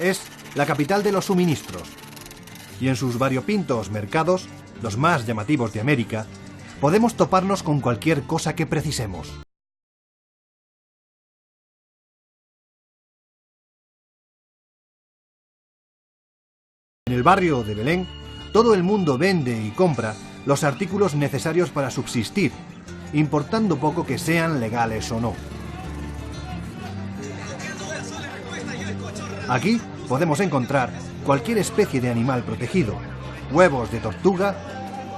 Es la capital de los suministros. Y en sus variopintos mercados, los más llamativos de América, podemos toparnos con cualquier cosa que precisemos. En el barrio de Belén, todo el mundo vende y compra los artículos necesarios para subsistir, importando poco que sean legales o no. Aquí podemos encontrar cualquier especie de animal protegido, huevos de tortuga,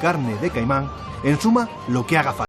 carne de caimán, en suma, lo que haga falta.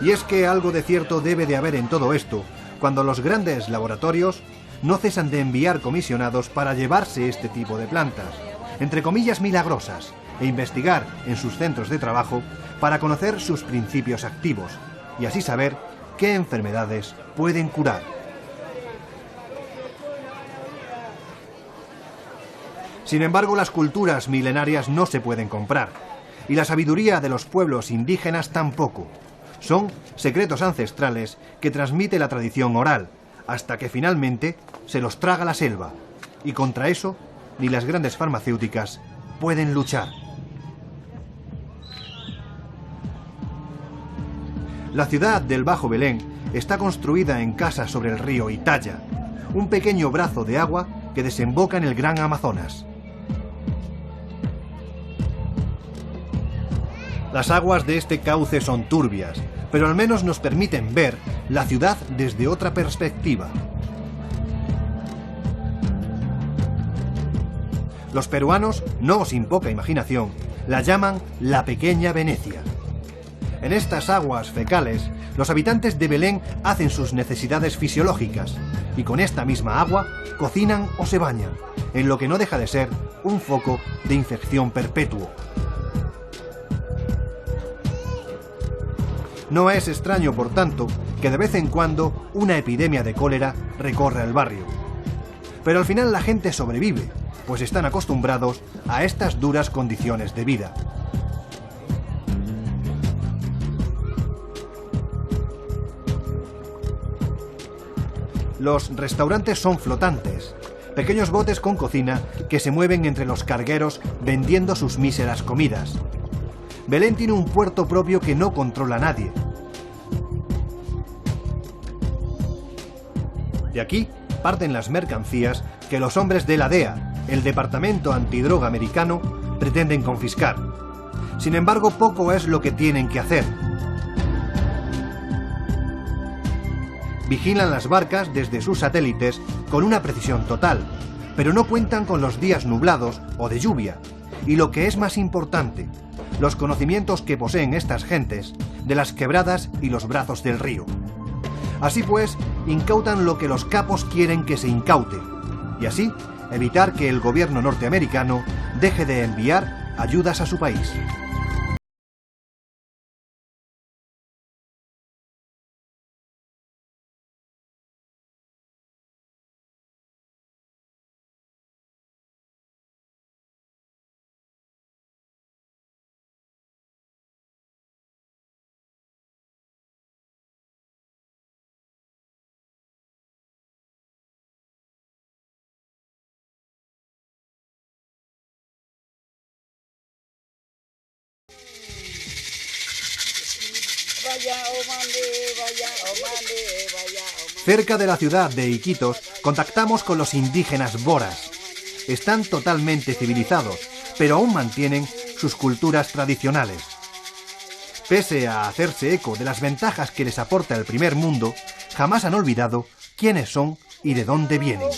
Y es que algo de cierto debe de haber en todo esto, cuando los grandes laboratorios no cesan de enviar comisionados para llevarse este tipo de plantas, entre comillas milagrosas, e investigar en sus centros de trabajo para conocer sus principios activos, y así saber qué enfermedades pueden curar. Sin embargo, las culturas milenarias no se pueden comprar, y la sabiduría de los pueblos indígenas tampoco. Son secretos ancestrales que transmite la tradición oral, hasta que finalmente se los traga la selva, y contra eso ni las grandes farmacéuticas pueden luchar. La ciudad del Bajo Belén está construida en casas sobre el río Itaja, un pequeño brazo de agua que desemboca en el Gran Amazonas. Las aguas de este cauce son turbias, pero al menos nos permiten ver la ciudad desde otra perspectiva. Los peruanos, no sin poca imaginación, la llaman la Pequeña Venecia. En estas aguas fecales, los habitantes de Belén hacen sus necesidades fisiológicas y con esta misma agua cocinan o se bañan, en lo que no deja de ser un foco de infección perpetuo. No es extraño, por tanto, que de vez en cuando una epidemia de cólera recorra el barrio. Pero al final la gente sobrevive, pues están acostumbrados a estas duras condiciones de vida. Los restaurantes son flotantes, pequeños botes con cocina que se mueven entre los cargueros vendiendo sus míseras comidas. Belén tiene un puerto propio que no controla nadie. De aquí parten las mercancías que los hombres de la DEA, el Departamento Antidroga americano, pretenden confiscar. Sin embargo, poco es lo que tienen que hacer. Vigilan las barcas desde sus satélites con una precisión total, pero no cuentan con los días nublados o de lluvia, y lo que es más importante, los conocimientos que poseen estas gentes de las quebradas y los brazos del río. Así pues, incautan lo que los capos quieren que se incaute, y así evitar que el gobierno norteamericano deje de enviar ayudas a su país. Cerca de la ciudad de Iquitos contactamos con los indígenas boras. Están totalmente civilizados, pero aún mantienen sus culturas tradicionales. Pese a hacerse eco de las ventajas que les aporta el primer mundo, jamás han olvidado quiénes son y de dónde vienen.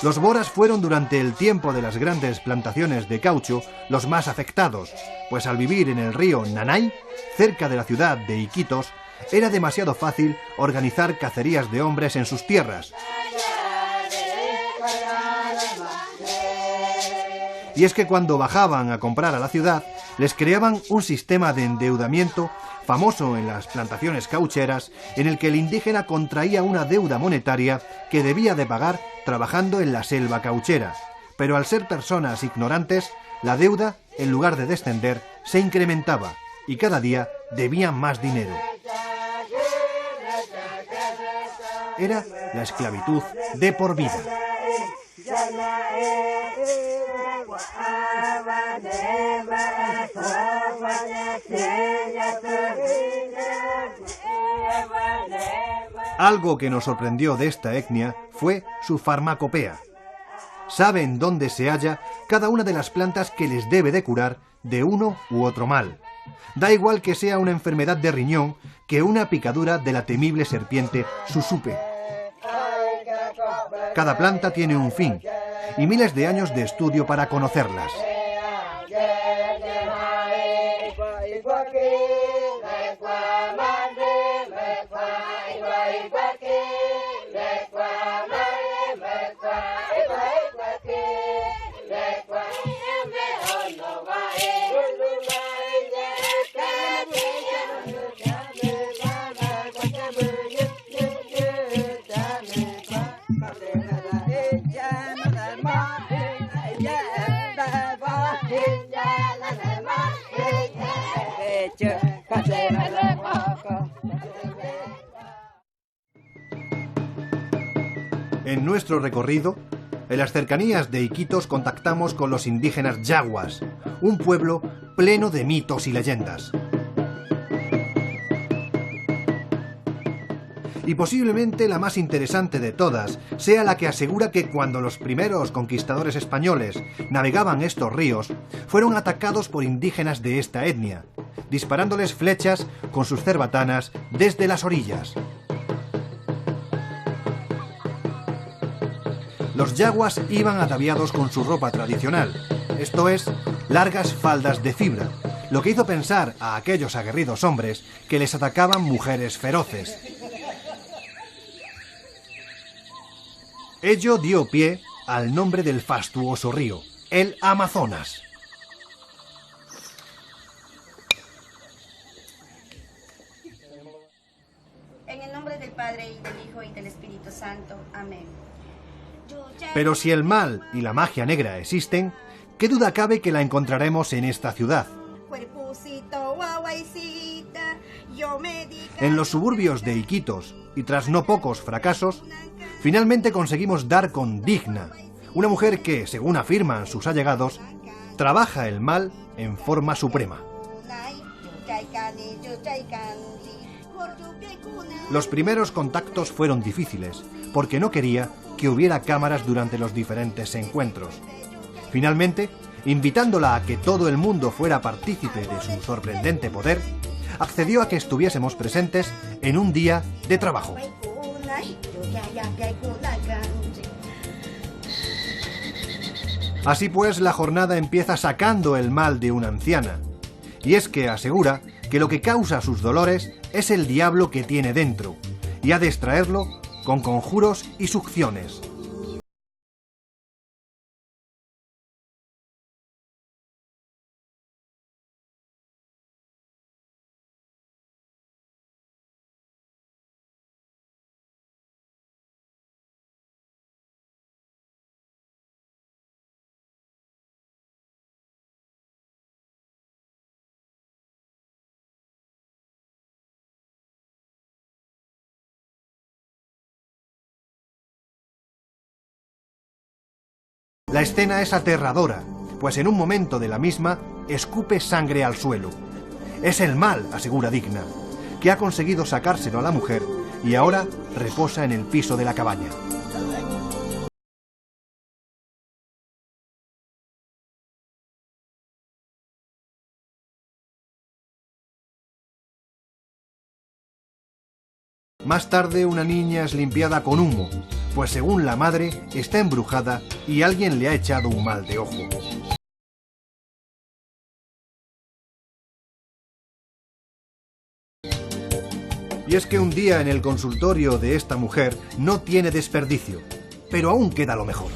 Los boras fueron durante el tiempo de las grandes plantaciones de caucho los más afectados, pues al vivir en el río Nanay, cerca de la ciudad de Iquitos, era demasiado fácil organizar cacerías de hombres en sus tierras. Y es que cuando bajaban a comprar a la ciudad, les creaban un sistema de endeudamiento famoso en las plantaciones caucheras, en el que el indígena contraía una deuda monetaria que debía de pagar trabajando en la selva cauchera. Pero al ser personas ignorantes, la deuda, en lugar de descender, se incrementaba y cada día debían más dinero. Era la esclavitud de por vida. Algo que nos sorprendió de esta etnia fue su farmacopea. Saben dónde se halla cada una de las plantas que les debe de curar de uno u otro mal. Da igual que sea una enfermedad de riñón que una picadura de la temible serpiente Susupe. Cada planta tiene un fin y miles de años de estudio para conocerlas. En nuestro recorrido, en las cercanías de Iquitos contactamos con los indígenas yaguas, un pueblo pleno de mitos y leyendas. Y posiblemente la más interesante de todas sea la que asegura que cuando los primeros conquistadores españoles navegaban estos ríos, fueron atacados por indígenas de esta etnia, disparándoles flechas con sus cerbatanas desde las orillas. Los yaguas iban ataviados con su ropa tradicional, esto es, largas faldas de fibra, lo que hizo pensar a aquellos aguerridos hombres que les atacaban mujeres feroces. Ello dio pie al nombre del fastuoso río, el Amazonas. En el nombre del Padre, y del Hijo, y del Espíritu Santo. Amén. Pero si el mal y la magia negra existen, ¿qué duda cabe que la encontraremos en esta ciudad? En los suburbios de Iquitos, y tras no pocos fracasos, finalmente conseguimos dar con Digna, una mujer que, según afirman sus allegados, trabaja el mal en forma suprema. Los primeros contactos fueron difíciles, porque no quería que hubiera cámaras durante los diferentes encuentros. Finalmente, invitándola a que todo el mundo fuera partícipe de su sorprendente poder, accedió a que estuviésemos presentes en un día de trabajo. Así pues, la jornada empieza sacando el mal de una anciana, y es que asegura que lo que causa sus dolores es el diablo que tiene dentro, y ha de extraerlo con conjuros y succiones. La escena es aterradora, pues en un momento de la misma escupe sangre al suelo. Es el mal, asegura Digna, que ha conseguido sacárselo a la mujer y ahora reposa en el piso de la cabaña. Más tarde una niña es limpiada con humo, pues según la madre está embrujada y alguien le ha echado un mal de ojo. Y es que un día en el consultorio de esta mujer no tiene desperdicio, pero aún queda lo mejor.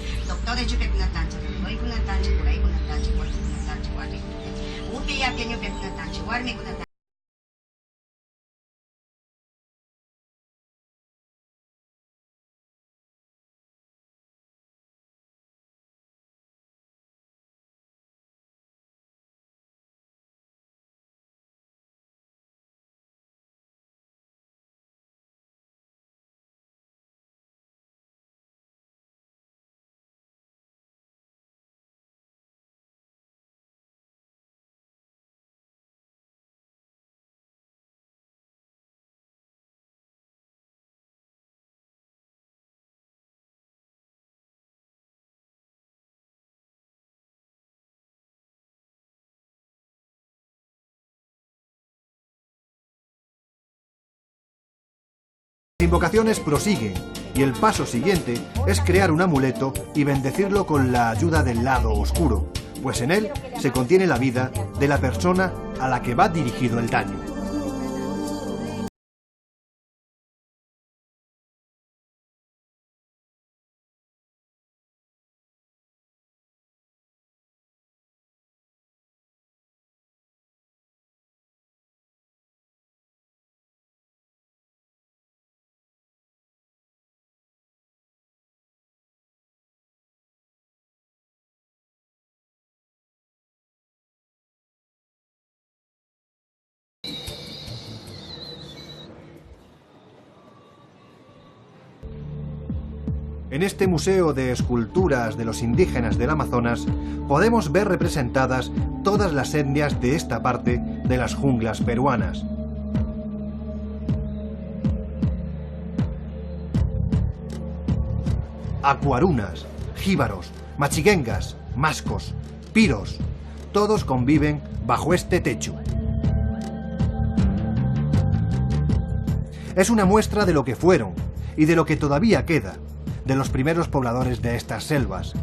Las invocaciones prosiguen y el paso siguiente es crear un amuleto y bendecirlo con la ayuda del lado oscuro, pues en él se contiene la vida de la persona a la que va dirigido el daño. En este museo de esculturas de los indígenas del Amazonas podemos ver representadas todas las etnias de esta parte de las junglas peruanas. Acuarunas, jíbaros, machiguengas, mascos, piros, todos conviven bajo este techo. Es una muestra de lo que fueron y de lo que todavía queda de los primeros pobladores de estas selvas,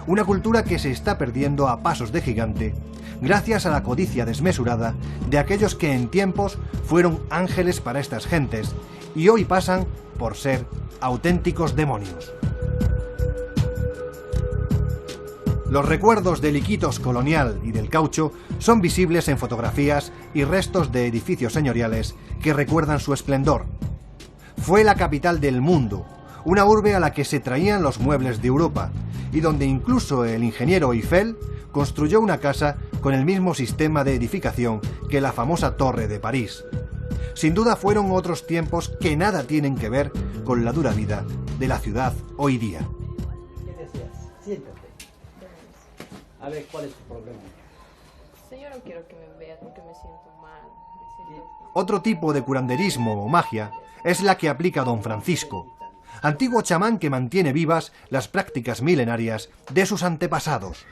una cultura que se está perdiendo a pasos de gigante gracias a la codicia desmesurada de aquellos que en tiempos fueron ángeles para estas gentes y hoy pasan por ser auténticos demonios. Los recuerdos del Iquitos colonial y del caucho son visibles en fotografías y restos de edificios señoriales que recuerdan su esplendor. Fue la capital del mundo, una urbe a la que se traían los muebles de Europa y donde incluso el ingeniero Eiffel construyó una casa con el mismo sistema de edificación que la famosa Torre de París. Sin duda fueron otros tiempos que nada tienen que ver con la dura vida de la ciudad hoy día. ¿Qué deseas? Siéntate. A ver, ¿cuál es tu problema? Señor, no quiero que me vea porque me siento mal. Otro tipo de curanderismo o magia es la que aplica don Francisco, antiguo chamán que mantiene vivas las prácticas milenarias de sus antepasados.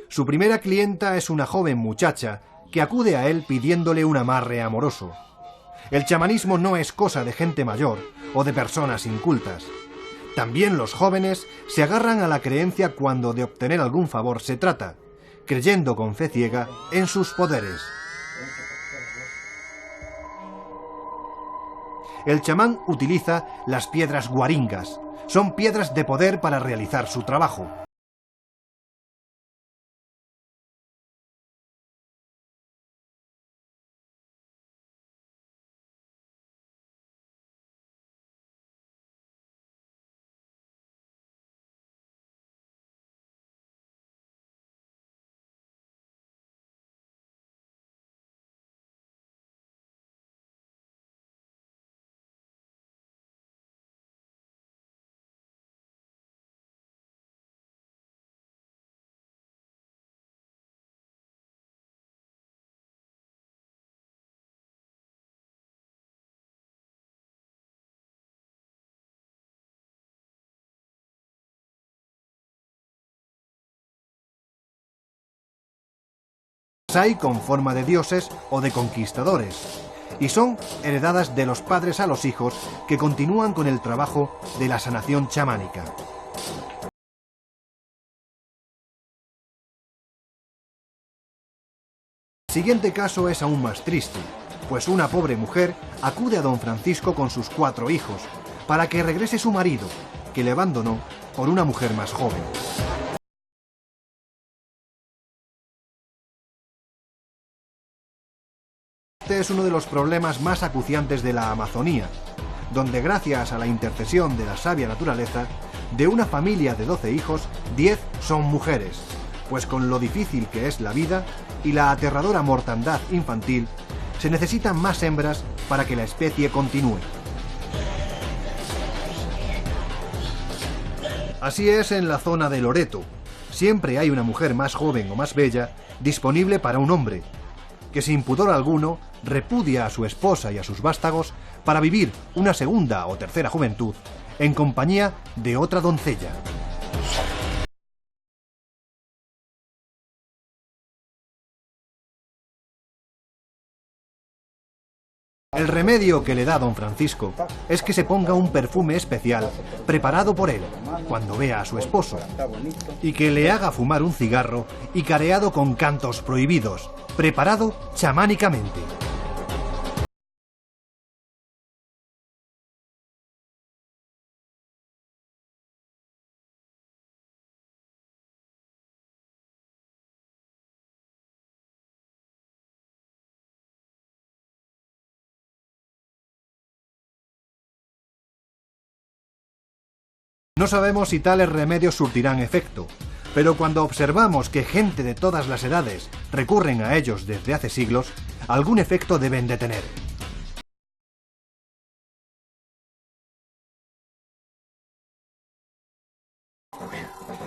Su primera clienta es una joven muchacha que acude a él pidiéndole un amarre amoroso. El chamanismo no es cosa de gente mayor o de personas incultas. También los jóvenes se agarran a la creencia cuando de obtener algún favor se trata, creyendo con fe ciega en sus poderes. El chamán utiliza las piedras guaringas. Son piedras de poder para realizar su trabajo. Hay con forma de dioses o de conquistadores, y son heredadas de los padres a los hijos que continúan con el trabajo de la sanación chamánica. El siguiente caso es aún más triste, pues una pobre mujer acude a don Francisco con sus 4 hijos para que regrese su marido, que le abandonó por una mujer más joven. Este es uno de los problemas más acuciantes de la Amazonía, donde gracias a la intercesión de la sabia naturaleza, de una familia de 12 hijos, 10 son mujeres, pues con lo difícil que es la vida y la aterradora mortandad infantil, se necesitan más hembras para que la especie continúe. Así es en la zona de Loreto. Siempre hay una mujer más joven o más bella disponible para un hombre, que sin pudor alguno repudia a su esposa y a sus vástagos para vivir una segunda o tercera juventud en compañía de otra doncella. El remedio que le da don Francisco es que se ponga un perfume especial preparado por él cuando vea a su esposo, y que le haga fumar un cigarro y careado con cantos prohibidos, preparado chamánicamente. No sabemos si tales remedios surtirán efecto, pero cuando observamos que gente de todas las edades recurren a ellos desde hace siglos, algún efecto deben de tener.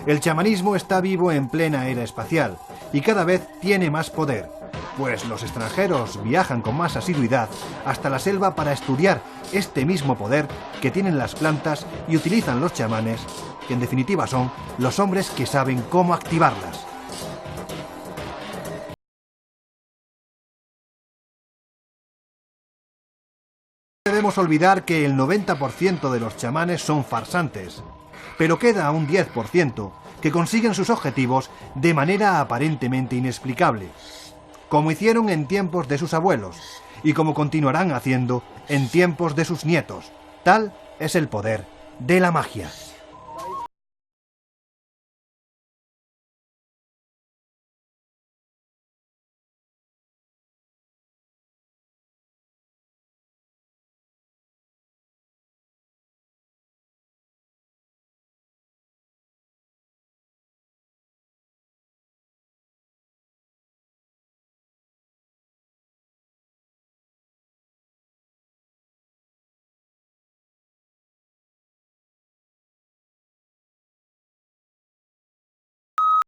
El chamanismo está vivo en plena era espacial y cada vez tiene más poder, pues los extranjeros viajan con más asiduidad hasta la selva para estudiar este mismo poder que tienen las plantas y utilizan los chamanes, que en definitiva son los hombres que saben cómo activarlas. No debemos olvidar que el 90% de los chamanes son farsantes, pero queda un 10% que consiguen sus objetivos de manera aparentemente inexplicable, como hicieron en tiempos de sus abuelos y como continuarán haciendo en tiempos de sus nietos. Tal es el poder de la magia.